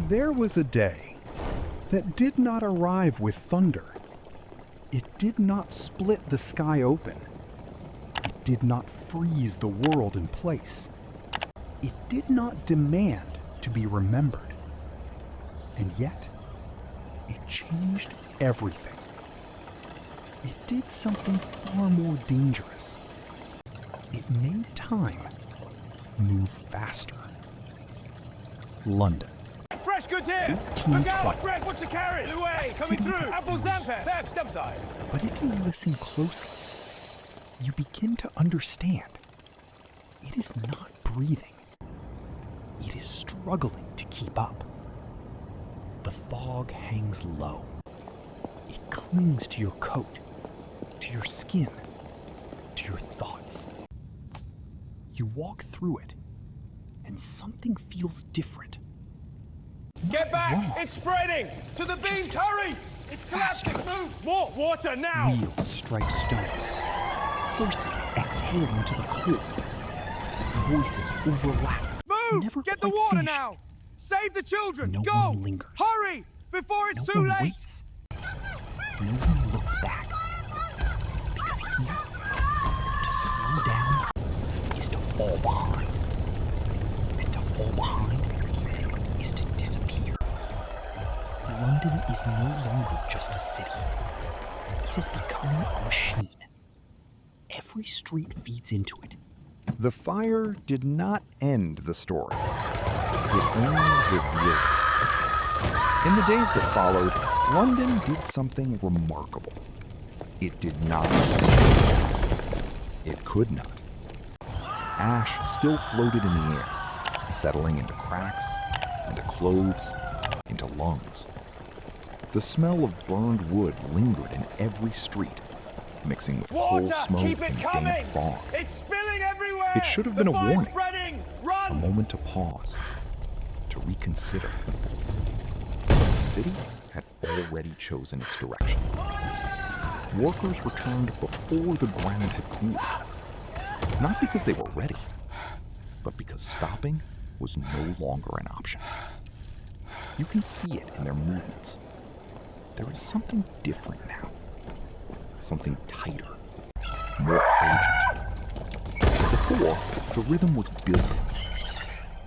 There was a day that did not arrive with thunder. It did not split the sky open. It did not freeze the world in place. It did not demand to be remembered. And yet, it changed everything. It did something far more dangerous. It made time move faster. London. Fresh goods here! Look out! Greg, what's the carrot? The way! Coming through! Apple Zampet! Pep, step side! But if you listen closely, you begin to understand. It is not breathing. It is struggling to keep up. The fog hangs low. It clings to your coat, to your skin, to your thoughts. You walk through it, and something feels different. Get back! It's spreading! To the beams, hurry! It's collapsing! Move! More water now! Wheels strike stone. Horses exhale into the cold. Voices overlap. Move! Never Get the quite water finished. now! Save the children! No Go! one lingers. Hurry! Before it's No too one late! waits. No one looks back. Because here, to slow down is to fall behind. And to fall behind is to disappear. London is no longer just a city. It is becoming a machine. Every street feeds into it. The fire did not end the story. It only revealed it. In the days that followed, London did something remarkable. It did not stay. It could not. Ash still floated in the air, settling into cracks, into clothes, into lungs. The smell of burned wood lingered in every street, mixing with coal smoke Keep it and coming! damp fog. It's spilling everywhere! It should have been a The fire's warning. spreading! A Run! moment to pause, to reconsider. The city had already chosen its direction. Workers returned before the ground had cooled. Not because they were ready, but because stopping was no longer an option. You can see it in their movements. There is something different now. Something tighter, more urgent. Before, the rhythm was building.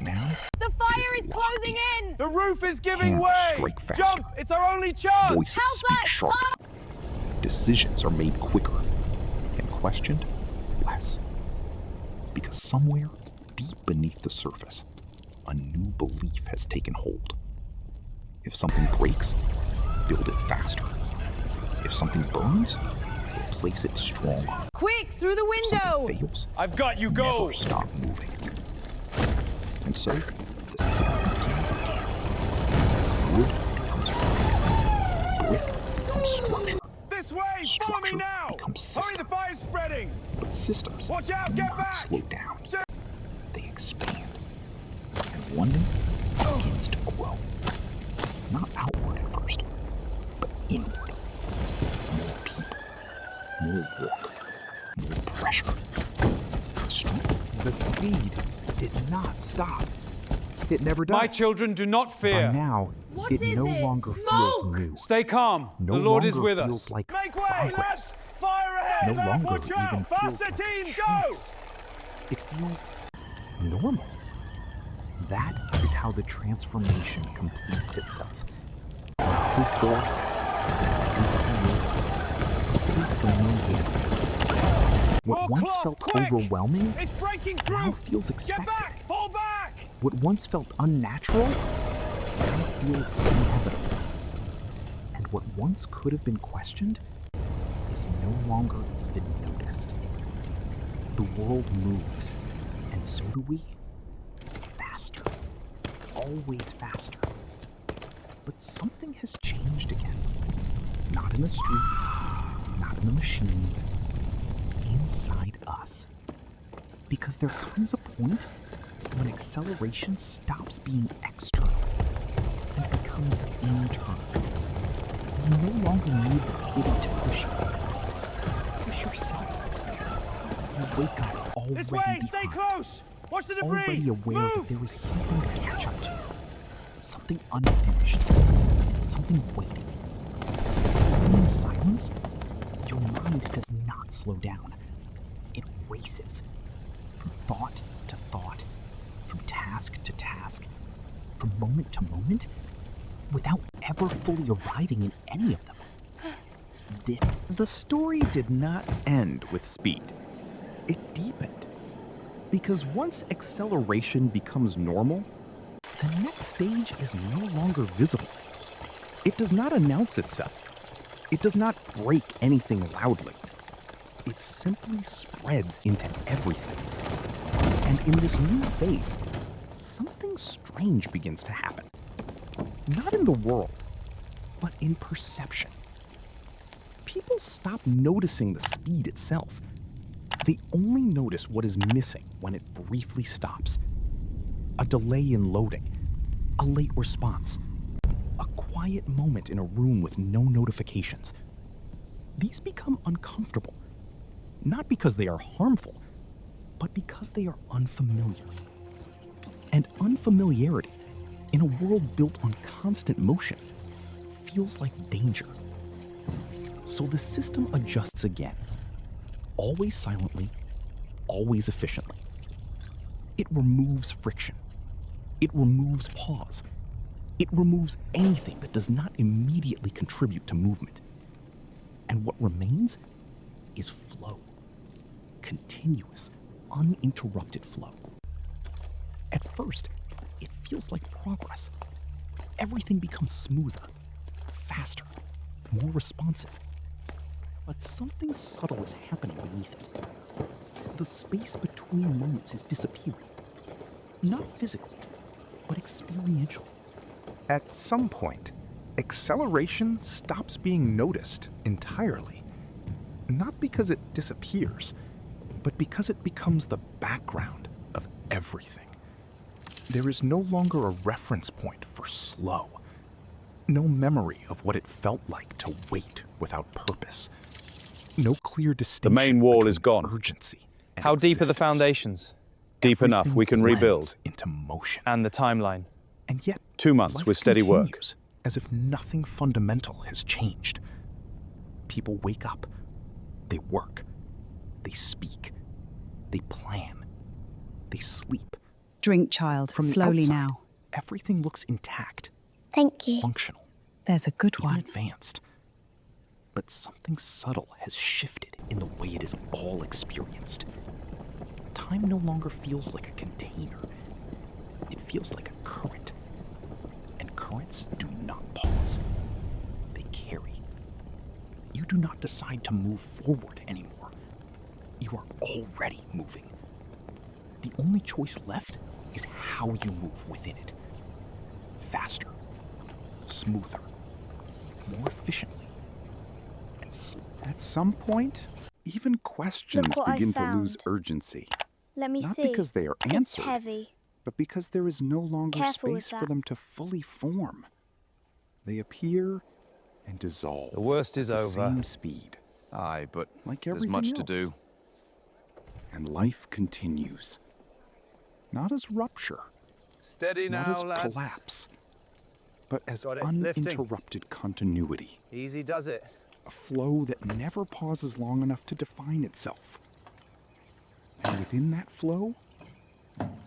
Now, The fire is closing in! The roof is giving hands way! strike faster. Jump! It's our only chance! Voices Help speak us! sharp. Decisions are made quicker and questioned less. Because somewhere deep beneath the surface, a new belief has taken hold. If something breaks, build it faster. If something burns, replace it stronger. Quick, through the If window! something fails, I've got you, go! never stop moving. And so, the city begins again. Wood becomes brick becomes structure. This way! Follow me Structure now! becomes Hurry, system. the fire's spreading! But systems Watch out, do get not back! slow down. Sir- They expand. And London begins to grow. Not outward at first, but inward. More people, more work, more pressure. The speed did not stop. It never does. My children, do not By fear. now, What it is no it? longer feels Smoke! new. Stay calm. No The Lord longer is with feels us. like Make way, progress. lads! Fire ahead! No longer Watch out! even feels Faster, like team, go! choice. It feels normal. That is how the transformation completes itself. Through force, through familiarity. What More once cloth, felt quick! overwhelming It's breaking now through! feels Get expected. back! Fall back! What once felt unnatural now feels inevitable. And what once could have been questioned is no longer even noticed. The world moves, and so do we. Faster. Always faster. But something has changed again. Not in the streets, not in the machines, inside us. Because there comes a point when acceleration stops being external and becomes internal. You no longer need the city to push you. Push yourself. You wake up already This way! Stay behind, close! Watch the debris! already aware that Move! there is something to catch up to. something unfinished, something waiting. And in silence, your mind does not slow down. It races from thought to thought, from task to task, from moment to moment, without ever fully arriving in any of them. The story did not end with speed. It deepened. Because once acceleration becomes normal, the next stage is no longer visible. It does not announce itself. It does not break anything loudly. It simply spreads into everything. And in this new phase, something strange begins to happen. Not in the world, but in perception. People stop noticing the speed itself. They only notice what is missing when it briefly stops. A delay in loading, a late response, a quiet moment in a room with no notifications. These become uncomfortable, not because they are harmful, but because they are unfamiliar. And unfamiliarity, in a world built on constant motion, feels like danger. So the system adjusts again, always silently, always efficiently. It removes friction. It removes pause. It removes anything that does not immediately contribute to movement. And what remains is flow. Continuous, uninterrupted flow. At first, it feels like progress. Everything becomes smoother, faster, more responsive. But something subtle is happening beneath it. The space between moments is disappearing. Not physically, but experientially. At some point, acceleration stops being noticed entirely. Not because it disappears, but because it becomes the background of everything. There is no longer a reference point for slow. No memory of what it felt like to wait without purpose. No clear distinction. The main wall between is gone. Urgency and How deep are the existence. foundations? Deep enough, Everything we can blends rebuild. into motion. And the timeline? And yet, 2 months life with steady work. continues, as if nothing fundamental has changed. People wake up. They work. They speak. They plan. They sleep. Drink, child, From the slowly outside, now. everything looks intact, Thank you. functional, There's a good even one. advanced. But something subtle has shifted in the way it is all experienced. Time no longer feels like a container. It feels like a current. And currents do not pause. They carry. You do not decide to move forward anymore. You are already moving. The only choice left is how you move within it. Faster, smoother, more efficiently, and At some point, even questions Look what I begin to lose found. urgency. Let me Not see. because they are It's answered, heavy. but because there is no longer Careful with space for that. them to fully form. They appear and dissolve. The worst is at the over. Same speed, Aye, but like there's everything much else. to do. And life continues. Not as rupture, Steady not now, as lads. collapse, but as Got it, lifting. uninterrupted continuity. Easy does it. A flow that never pauses long enough to define itself. And within that flow,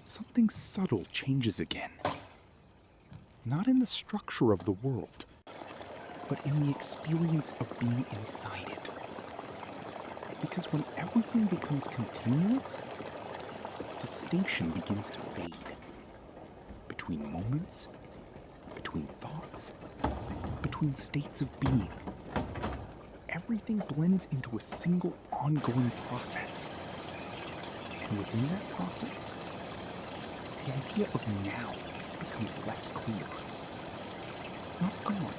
something subtle changes again. Not in the structure of the world, but in the experience of being inside it. Because when everything becomes continuous, distinction begins to fade. Between moments, between thoughts, between states of being. Everything blends into a single ongoing process. And within that process, the idea of now becomes less clear. Not gone,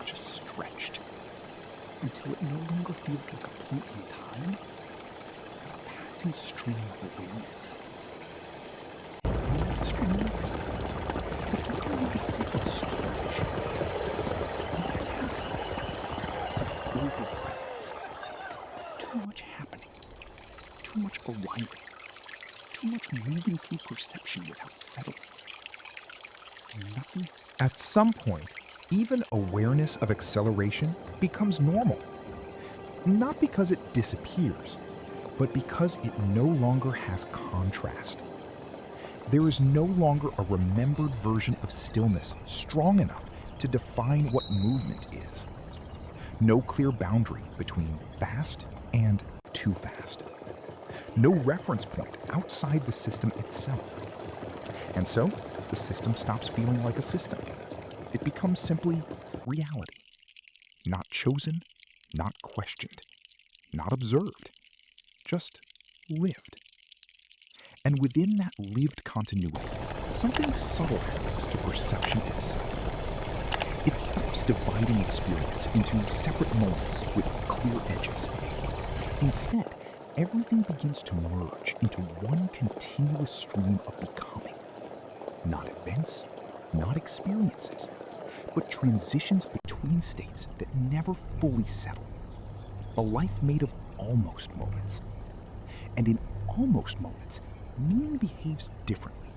just stretched. Until it no longer feels like a point in time, but a passing stream of awareness. And in that stream, it can only be simple stretch. Not absence, but over-presence. Too much happening. Too much arriving. Too much moving through perception without settling. Nothing. At some point, even awareness of acceleration becomes normal. Not because it disappears, but because it no longer has contrast. There is no longer a remembered version of stillness strong enough to define what movement is. No clear boundary between fast and too fast. No reference point outside the system itself. And so, the system stops feeling like a system. It becomes simply reality. Not chosen, not questioned, not observed, just lived. And within that lived continuity, something subtle happens to perception itself. It stops dividing experience into separate moments with clear edges. Instead, everything begins to merge into one continuous stream of becoming. Not events, not experiences, but transitions between states that never fully settle. A life made of almost moments. And in almost moments, meaning behaves differently.